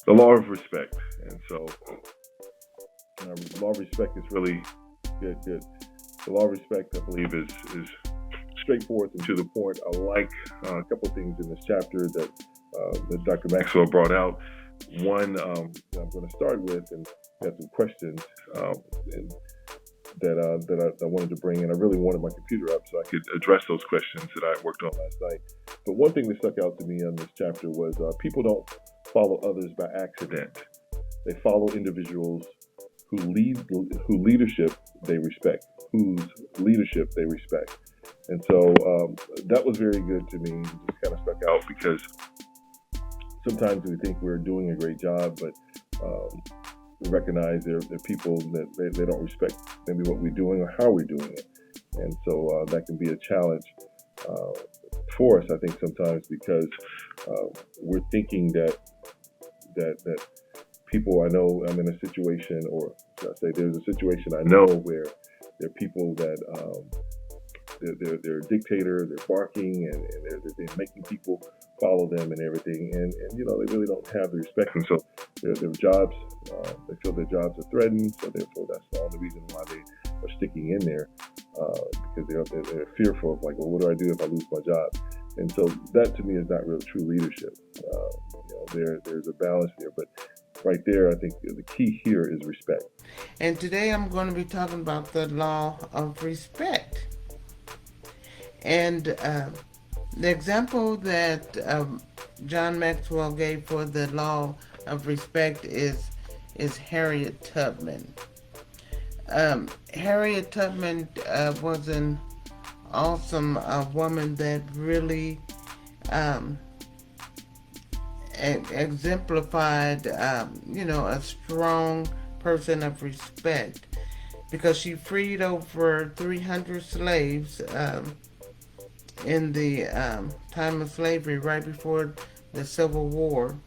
The law of respect. And so the law of respect is really good. The law of respect, I believe, is straightforward and to the point. I like a couple of things in this chapter that Dr. Maxwell brought out. One that I'm going to start with, and have some questions that I wanted to bring in. I really wanted my computer up so I could address those questions that I worked on last night. But one thing that stuck out to me on this chapter was people don't follow others by accident. They follow individuals whose leadership they respect. And so that was very good to me. It just kind of stuck out because sometimes we think we're doing a great job, but we recognize there are people that they don't respect maybe what we're doing or how we're doing it. And so that can be a challenge for us, I think, sometimes because we're thinking that people, I know I'm in a situation, or should I say there's a situation I know where there are people that they're a dictator, they're barking, and they're making people follow them and everything, and they really don't have the respect, and so their jobs, they feel their jobs are threatened, so therefore that's the only reason why they are sticking in there, because they're fearful of like, well, what do I do if I lose my job? And so that to me is not real true leadership. There's a balance there, but right there, I think the key here is respect. And today I'm going to be talking about the law of respect. And the example that John Maxwell gave for the law of respect is Harriet Tubman. Harriet Tubman was an awesome woman that really exemplified, a strong person of respect, because she freed over 300 slaves in the time of slavery, right before the Civil War.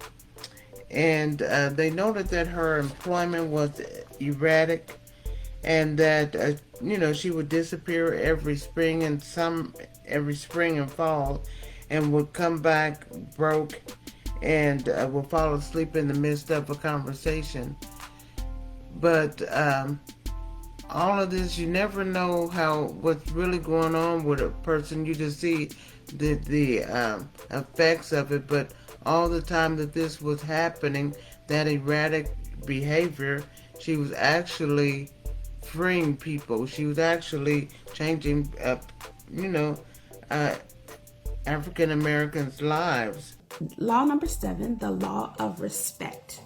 And they noted that her employment was erratic, and that she would disappear every spring and fall, and would come back broke, and would fall asleep in the midst of a conversation. But all of this, you never know what's really going on with a person. You just see the effects of it. But all the time that this was happening, that erratic behavior, she was actually freeing people. She was actually changing, African Americans' lives. Law number 7, the law of respect.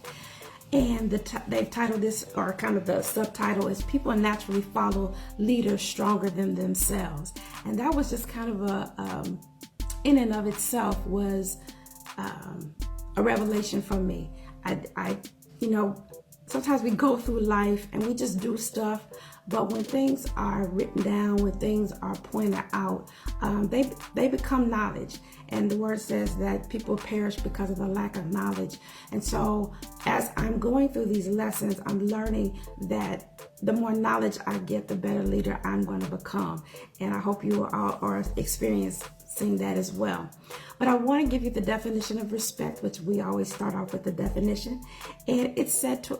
And they've titled this, or kind of the subtitle is "People Naturally Follow Leaders Stronger Than Themselves." And that was just kind of in and of itself was a revelation for me. I sometimes we go through life and we just do stuff, but when things are written down, when things are pointed out, they become knowledge. And the word says that people perish because of the lack of knowledge. And so as I'm going through these lessons, I'm learning that the more knowledge I get, the better leader I'm going to become. And I hope you all are experiencing that as well. But I want to give you the definition of respect, which we always start off with the definition. And it's said to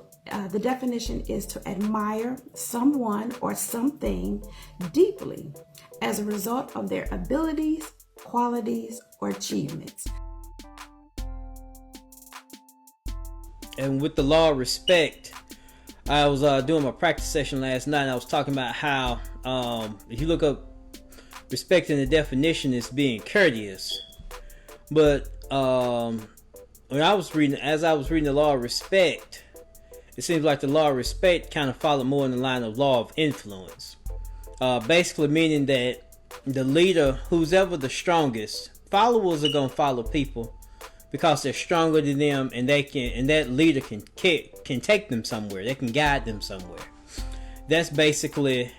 the definition is to admire someone or something deeply as a result of their abilities, qualities, or achievements. And with the law of respect, I was doing my practice session last night, and I was talking about how if you look up respect in the definition, it's being courteous. But as I was reading the law of respect, it seems like the law of respect kind of followed more in the line of law of influence. Basically meaning that the leader, who's ever the strongest, followers are going to follow people because they're stronger than them, and that leader can take them somewhere. They can guide them somewhere. That's basically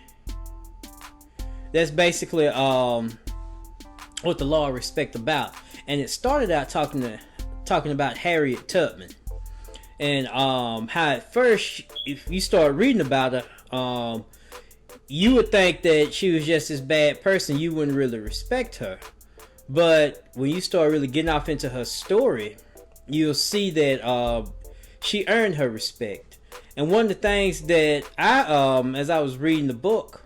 what the law of respect about. And it started out talking about Harriet Tubman, and how at first, if you start reading about her, you would think that she was just this bad person. You wouldn't really respect her. But when you start really getting off into her story, you'll see that she earned her respect. And one of the things that as I was reading the book,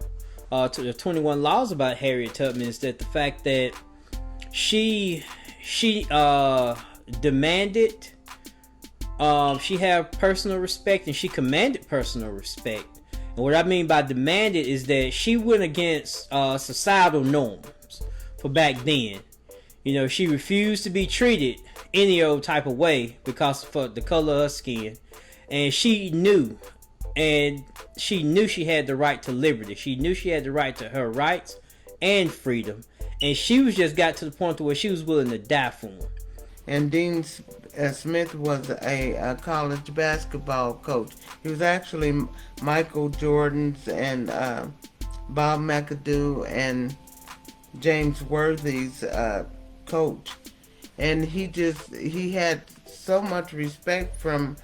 to the 21 Laws about Harriet Tubman, is that the fact that she demanded, she had personal respect, and she commanded personal respect. And what I mean by demanded is that she went against societal norms for back then. You know, she refused to be treated any old type of way because of the color of her skin. And she knew she had the right to liberty. She knew she had the right to her rights and freedom. And she was just got to the point to where she was willing to die for them. And Dean Smith was a college basketball coach. He was actually Michael Jordan's and Bob McAdoo and James Worthy's coach. And he had so much respect from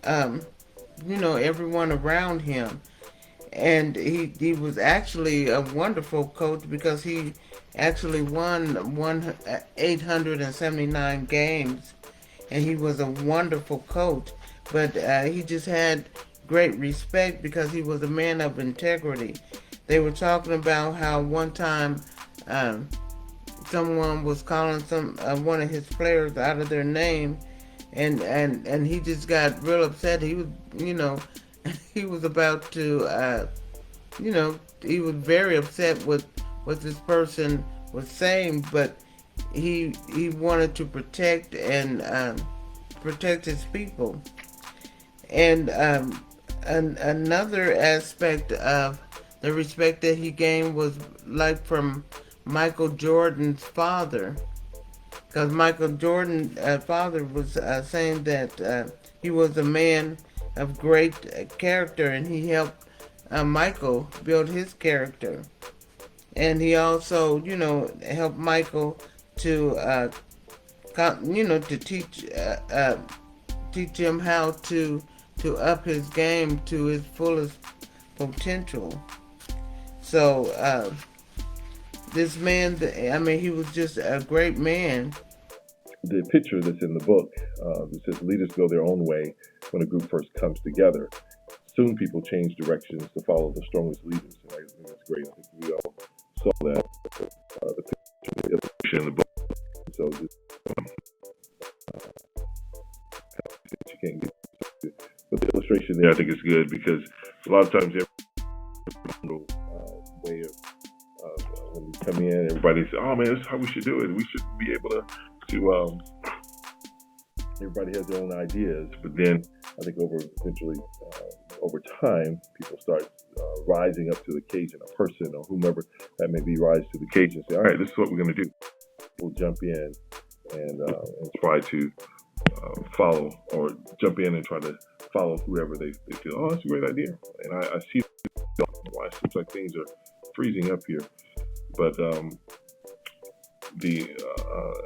everyone around him. And he was actually a wonderful coach because he actually won 879 games, and he was a wonderful coach. But he just had great respect because he was a man of integrity. They were talking about how one time someone was calling one of his players out of their name, and he just got real upset. He was, he was about to, he was very upset with what this person was saying, but he wanted to protect his people. And another aspect of the respect that he gained was like from Michael Jordan's father, because Michael Jordan's father was saying that he was a man of great character, and he helped Michael build his character. And he also, helped Michael to, to teach him how to up his game to his fullest potential. So this man, he was just a great man. The picture that's in the book that says leaders go their own way when a group first comes together. Soon people change directions to follow the strongest leaders. And I think that's great. I think we all saw that. The picture, the illustration in the book. So just, you can't get to. But the illustration there, I think is good because a lot of times way of when we come in, everybody says, "Oh man, this is how we should do it. We should be able to." Everybody has their own ideas, but then I think over time, people start rising up to the occasion. A person or whomever that may be rise to the occasion and say, "All right, this is what we're going to do." We'll jump in and try to follow, or jump in and try to follow whoever they feel. Oh, that's a great idea, and I see why it seems like things are freezing up here, but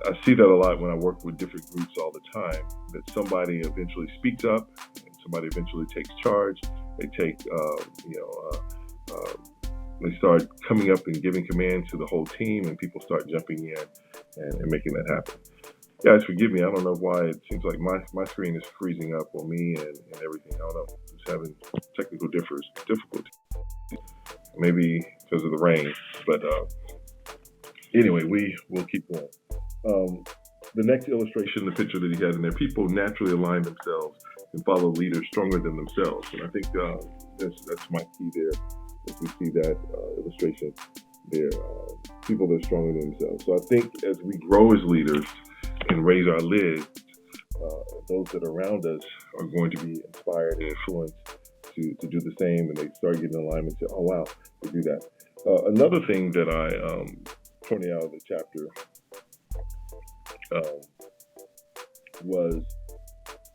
I see that a lot when I work with different groups all the time, that somebody eventually speaks up, and somebody eventually takes charge. They take, they start coming up and giving command to the whole team, and people start jumping in and making that happen. Guys, forgive me. I don't know why it seems like my screen is freezing up on me and everything. I don't know. Just having technical difficulty. Maybe because of the rain, but anyway, we will keep going. The next illustration, the picture that he had in there, people naturally align themselves and follow leaders stronger than themselves. And I think that's my key there, as we see that illustration there. People that are stronger than themselves. So I think as we grow as leaders and raise our lids, those that are around us are going to be inspired and influenced to do the same, and they start getting alignment to, oh wow, they do that. Another thing that I pointed out in the chapter was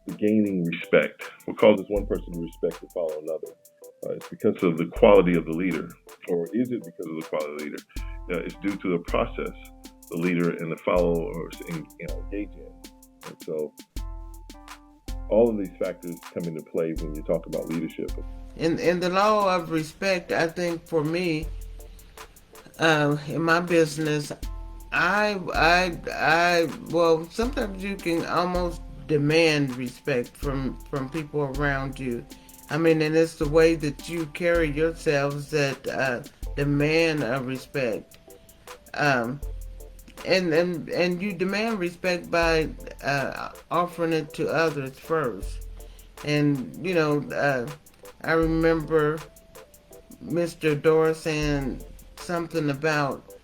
the gaining respect. What causes one person to respect to follow another? It's because of the quality of the leader, or is it because of the quality of the leader? It's due to the process. The the leader and the follower engage in. And so all of these factors come into play when you talk about leadership. In the law of respect, I think for me, in my business, well, sometimes you can almost demand respect from people around you. I mean, and it's the way that you carry yourselves that demand respect. And you demand respect by offering it to others first. And, I remember Mr. Doris saying something about,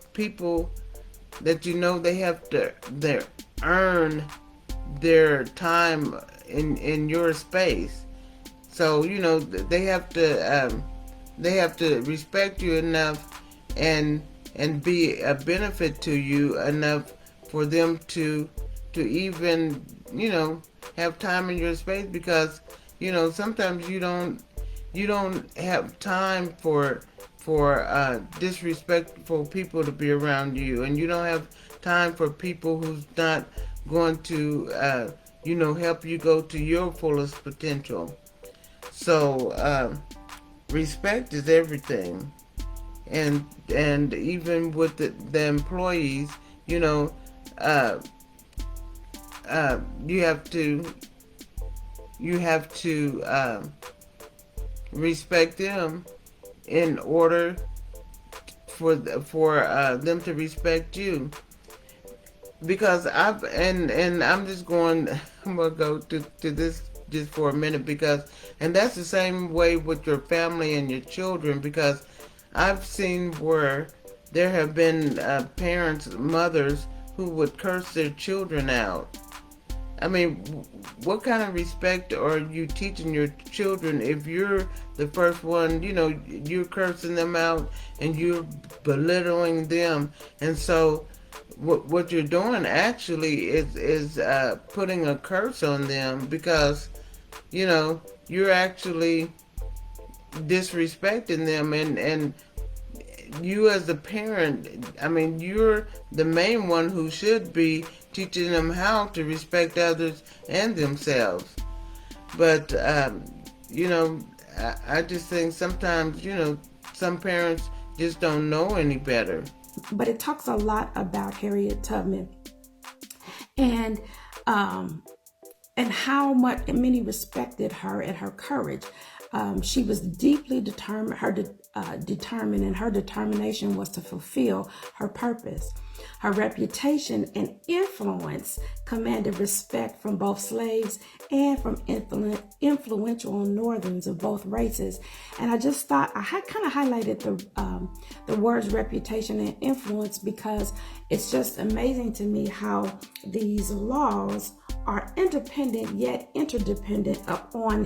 people that they have to earn their time in your space. So they have to respect you enough and be a benefit to you enough for them to even have time in your space, because sometimes you don't have time for disrespectful people to be around you, and you don't have time for people who's not going to help you go to your fullest potential. So respect is everything, and even with the employees, you have to respect them in order for them to respect you. Because I'm gonna go to this just for a minute, and that's the same way with your family and your children, because I've seen where there have been parents, mothers, who would curse their children out. I mean, what kind of respect are you teaching your children if you're the first one, you're cursing them out and you're belittling them? And so what you're doing actually is putting a curse on them, because, you're actually disrespecting them, and you as a parent, I mean, you're the main one who should be teaching them how to respect others and themselves. But, I just think sometimes, some parents just don't know any better. But it talks a lot about Harriet Tubman and how much many respected her and her courage. She was deeply determined. Determined, and her determination was to fulfill her purpose. Her reputation and influence commanded respect from both slaves and from influential Northerns of both races. And I just thought I had kind of highlighted the words reputation and influence, because it's just amazing to me how these laws are independent yet interdependent upon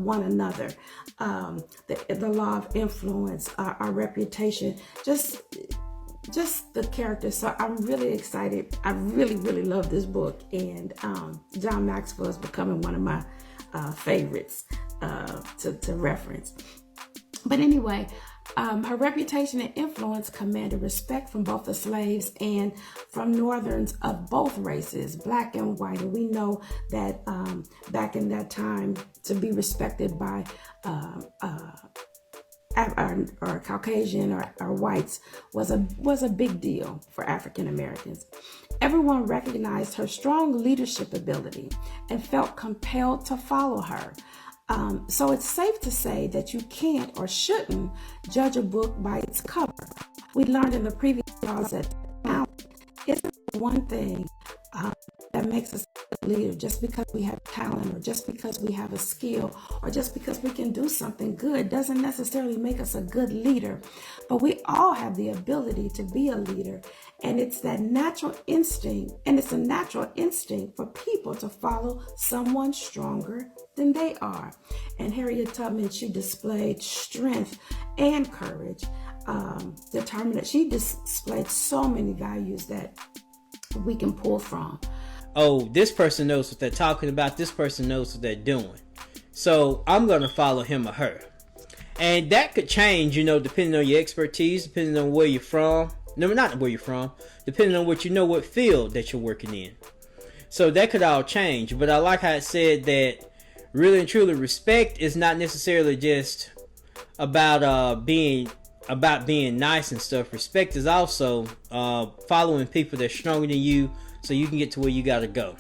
one another. The law of influence, our reputation, just the character. So I'm really excited. I really, really love this book, and John Maxwell is becoming one of my favorites to reference. But anyway, her reputation and influence commanded respect from both the slaves and from Northerns of both races, black and white. And we know that back in that time, to be respected by or Caucasian or whites was a big deal for African Americans. Everyone recognized her strong leadership ability and felt compelled to follow her. So it's safe to say that you can't or shouldn't judge a book by its cover. We learned in the previous laws that talent isn't the one thing that makes us a leader. Just because we have talent, or just because we have a skill, or just because we can do something good doesn't necessarily make us a good leader. But we all have the ability to be a leader, and it's that natural instinct, and it's a natural instinct for people to follow someone stronger than they are. And Harriet Tubman, she displayed strength and courage, determined. She displayed so many values that we can pull from. Oh, this person knows what they're talking about. This person knows what they're doing. So I'm going to follow him or her. And that could change, depending on your expertise, depending on where you're from. No, not where you're from. Depending on what field that you're working in. So that could all change. But I like how it said that really and truly respect is not necessarily just about being nice and stuff. Respect is also following people that's stronger than you so you can get to where you got to go.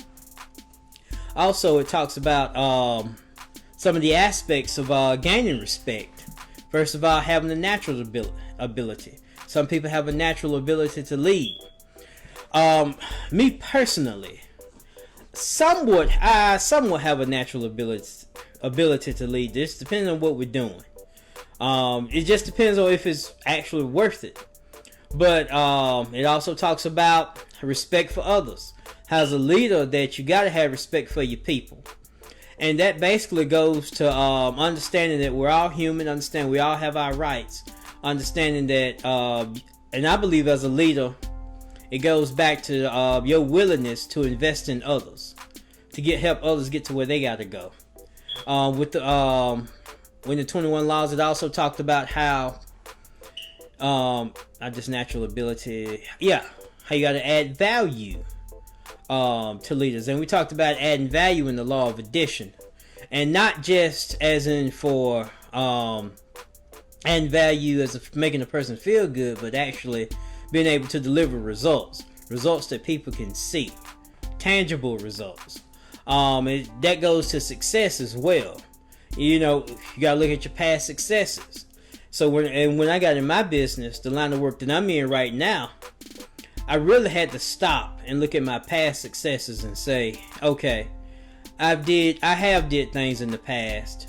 Also, it talks about some of the aspects of gaining respect. First of all, having a natural ability. Some people have a natural ability to lead. Me personally, I somewhat have a natural ability to lead. This depending on what we're doing. It just depends on if it's actually worth it. But it also talks about respect for others. As a leader, that you gotta have respect for your people. And that basically goes to understanding that we're all human, understand we all have our rights, understanding that, and I believe as a leader, it goes back to your willingness to invest in others, to help others get to where they got to go. When the 21 Laws, it also talked about how, not just natural ability, how you got to add value to leaders. And we talked about adding value in the law of addition, and not just as in for adding value as making a person feel good, but actually being able to deliver results that people can see, tangible results. That goes to success as well. You gotta look at your past successes. So when I got in my business, the line of work that I'm in right now, I really had to stop and look at my past successes and say, okay, I have did things in the past,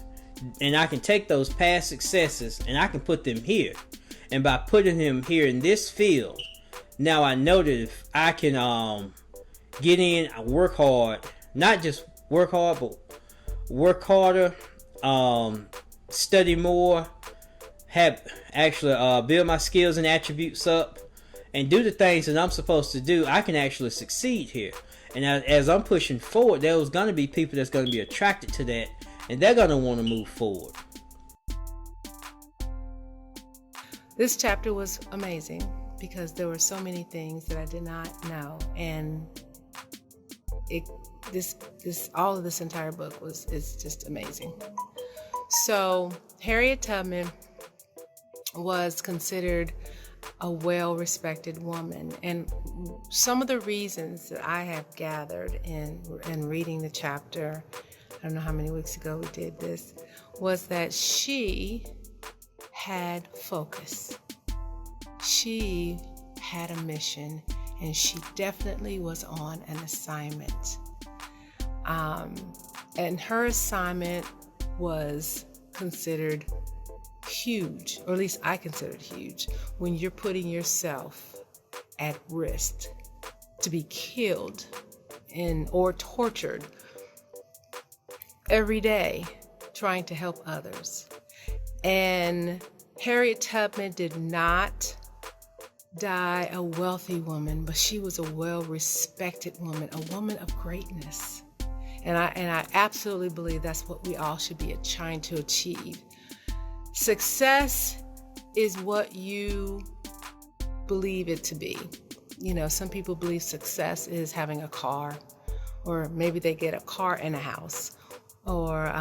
and I can take those past successes and I can put them here. And by putting them here in this field, now I know that if I can get in, I work hard, not just work hard, but work harder, study more, build my skills and attributes up, and do the things that I'm supposed to do, I can actually succeed here. And as I'm pushing forward, there's going to be people that's going to be attracted to that, and they're going to want to move forward. This chapter was amazing because there were so many things that I did not know, and all of this entire book is just amazing. So Harriet Tubman was considered a well-respected woman, and some of the reasons that I have gathered in reading the chapter, I don't know how many weeks ago we did this, was that she had focus. She had a mission, and she definitely was on an assignment. And her assignment was considered huge, or at least I considered huge, when you're putting yourself at risk to be killed or tortured every day trying to help others. And Harriet Tubman did not die a wealthy woman, but she was a well-respected woman, a woman of greatness. And I absolutely believe that's what we all should be trying to achieve. Success is what you believe it to be. Some people believe success is having a car, or maybe they get a car and a house, or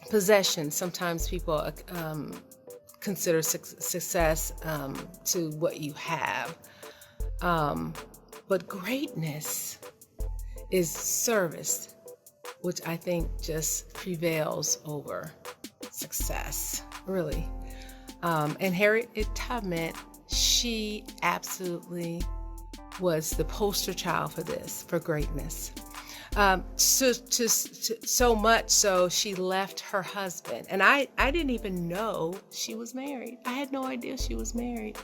possessions. Sometimes people consider success to what you have. But greatness is service, which I think just prevails over success, really. And Harriet Tubman, she absolutely was the poster child for this, for greatness. So much so she left her husband. And I didn't even know she was married. I had no idea she was married.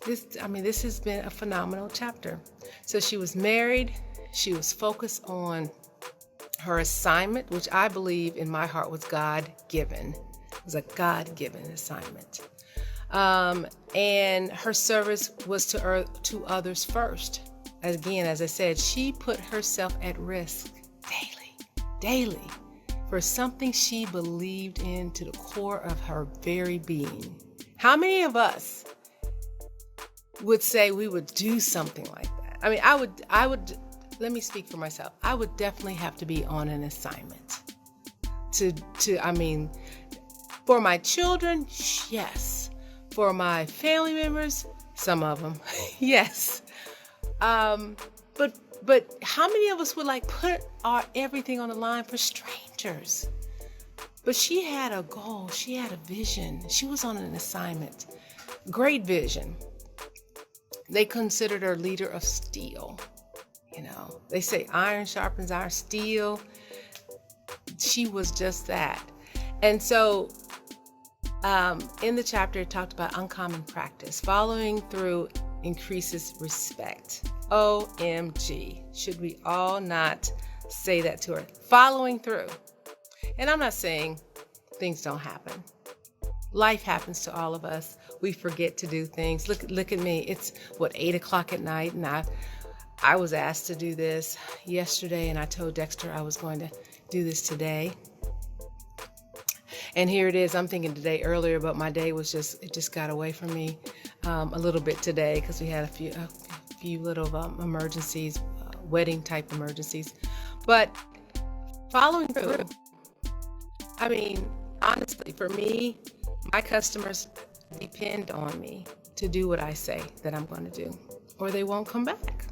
This has been a phenomenal chapter. So she was married. She was focused on her assignment, which I believe in my heart was God-given. It was a God-given assignment. And her service was to others first. Again, as I said, she put herself at risk daily for something she believed in to the core of her very being. How many of us would say we would do something like that? I mean, I would, let me speak for myself. I would definitely have to be on an assignment I mean, for my children, yes. For my family members, some of them, yes. But how many of us would like put our everything on the line for strangers? But she had a goal. She had a vision. She was on an assignment. Great vision. They considered her leader of steel. You know, they say iron sharpens iron, steel. She was just that. And so in the chapter, it talked about uncommon practice. Following through increases respect. OMG. Should we all not say that to her? Following through. And I'm not saying things don't happen. Life happens to all of us. We forget to do things. Look at me. It's 8 o'clock at night, and I was asked to do this yesterday, and I told Dexter I was going to do this today. And here it is. I'm thinking today earlier, but my day was it just got away from me a little bit today because we had a few little emergencies, wedding type emergencies. But following through, I mean, honestly, for me, my customers depend on me to do what I say that I'm going to do, or they won't come back.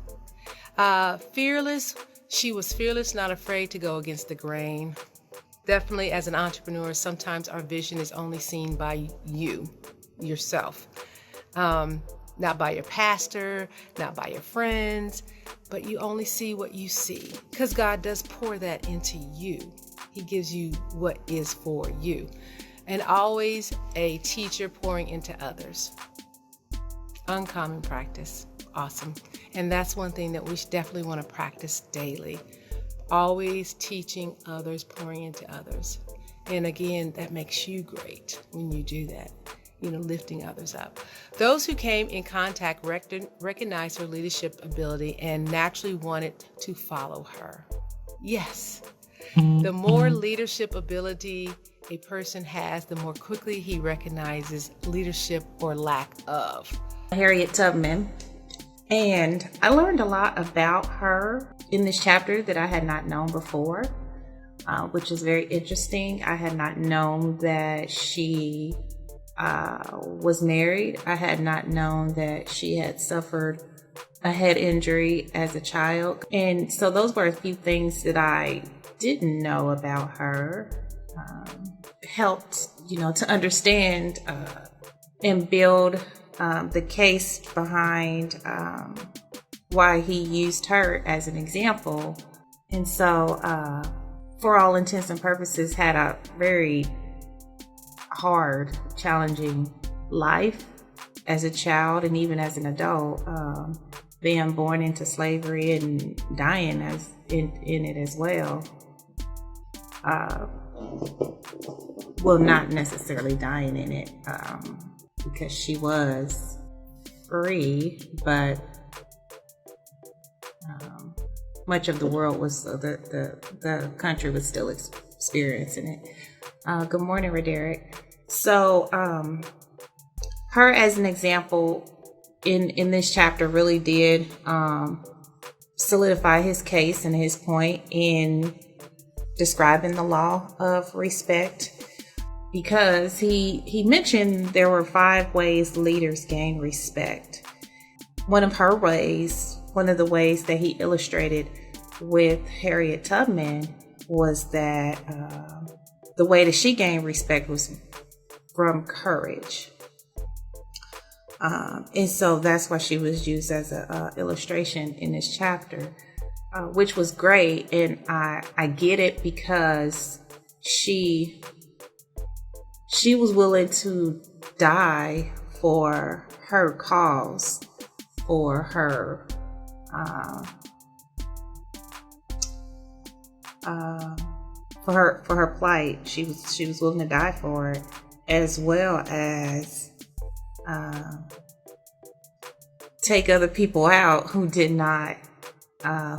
Fearless. She was fearless, not afraid to go against the grain. Definitely, as an entrepreneur, sometimes our vision is only seen by yourself. Not by your pastor, not by your friends, but you only see what you see, because God does pour that into you. He gives you what is for you. And always a teacher pouring into others. Uncommon practice. Awesome. And that's one thing that we definitely want to practice daily. Always teaching others, pouring into others. And again, that makes you great when you do that. Lifting others up. Those who came in contact recognized her leadership ability and naturally wanted to follow her. Yes. The more leadership ability a person has, the more quickly he recognizes leadership or lack of. Harriet Tubman. And I learned a lot about her in this chapter that I had not known before, which is very interesting. I had not known that she was married. I had not known that she had suffered a head injury as a child. And so those were a few things that I didn't know about her. Helped, to understand and build the case behind why he used her as an example. And so, for all intents and purposes, had a very hard, challenging life as a child and even as an adult, being born into slavery and dying in it as well. Well, not necessarily dying in it, because she was free, but much of the world was, the country was still experiencing it. Good morning, Raderik. So, her as an example in this chapter really did solidify his case and his point in describing the law of respect, because he mentioned there were 5 ways leaders gain respect. One of the ways that he illustrated with Harriet Tubman was that the way that she gained respect was from courage. And so that's why she was used as an illustration in this chapter, which was great. And I get it, because she was willing to die for her cause, for her plight. She was willing to die for it, as well as take other people out who did not,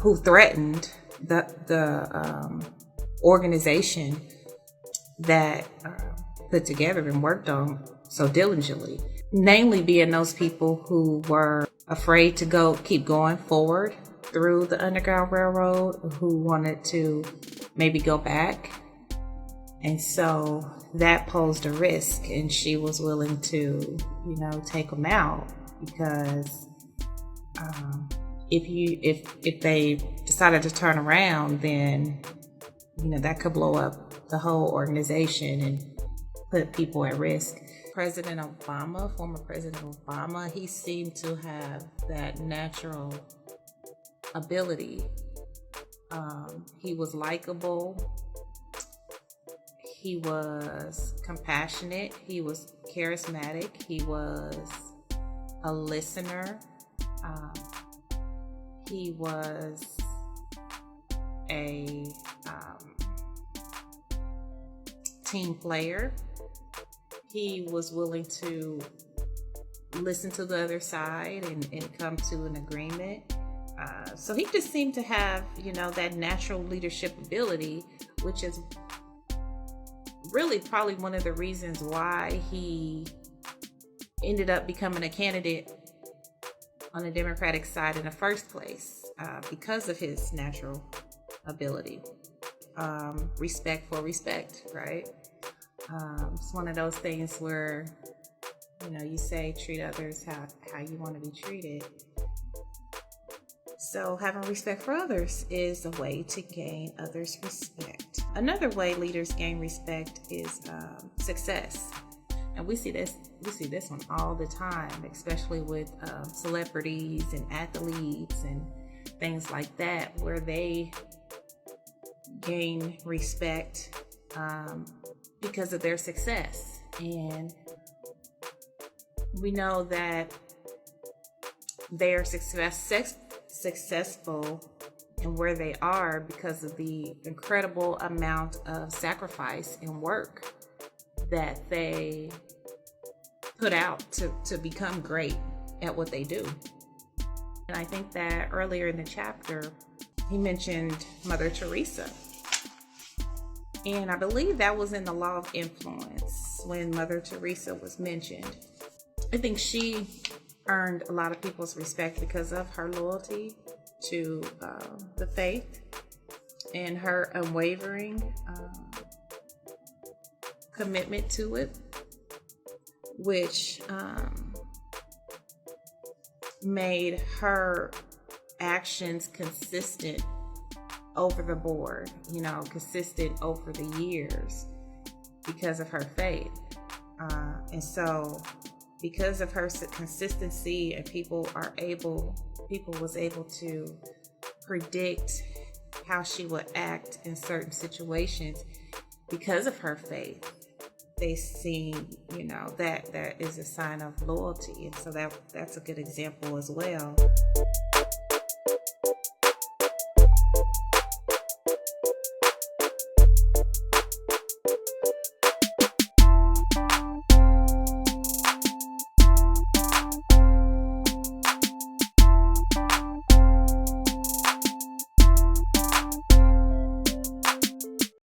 who threatened organization that put together and worked on so diligently. Namely being those people who were afraid to keep going forward through the Underground Railroad, who wanted to maybe go back. And so that posed a risk, and she was willing to, take them out, because if they decided to turn around, then that could blow up the whole organization and put people at risk. Former President Obama, he seemed to have that natural ability. He was likable. He was compassionate. He was charismatic. He was a listener. He was a team player. He was willing to listen to the other side and come to an agreement. So he just seemed to have, that natural leadership ability, which is really probably one of the reasons why he ended up becoming a candidate on the Democratic side in the first place, because of his natural ability. Respect for respect, right? It's one of those things where, you say treat others how you want to be treated. So having respect for others is a way to gain others' respect. Another way leaders gain respect is success. And we see this one all the time, especially with celebrities and athletes and things like that, where they gain respect because of their success. And we know that they are successful in where they are because of the incredible amount of sacrifice and work that they put out to become great at what they do. And I think that earlier in the chapter, he mentioned Mother Teresa. And I believe that was in the Law of Influence when Mother Teresa was mentioned. I think she earned a lot of people's respect because of her loyalty to the faith and her unwavering commitment to it, which made her actions consistent over the board, consistent over the years because of her faith. And so because of her consistency, and people was able to predict how she would act in certain situations because of her faith. They see, that is a sign of loyalty. And so that's a good example as well.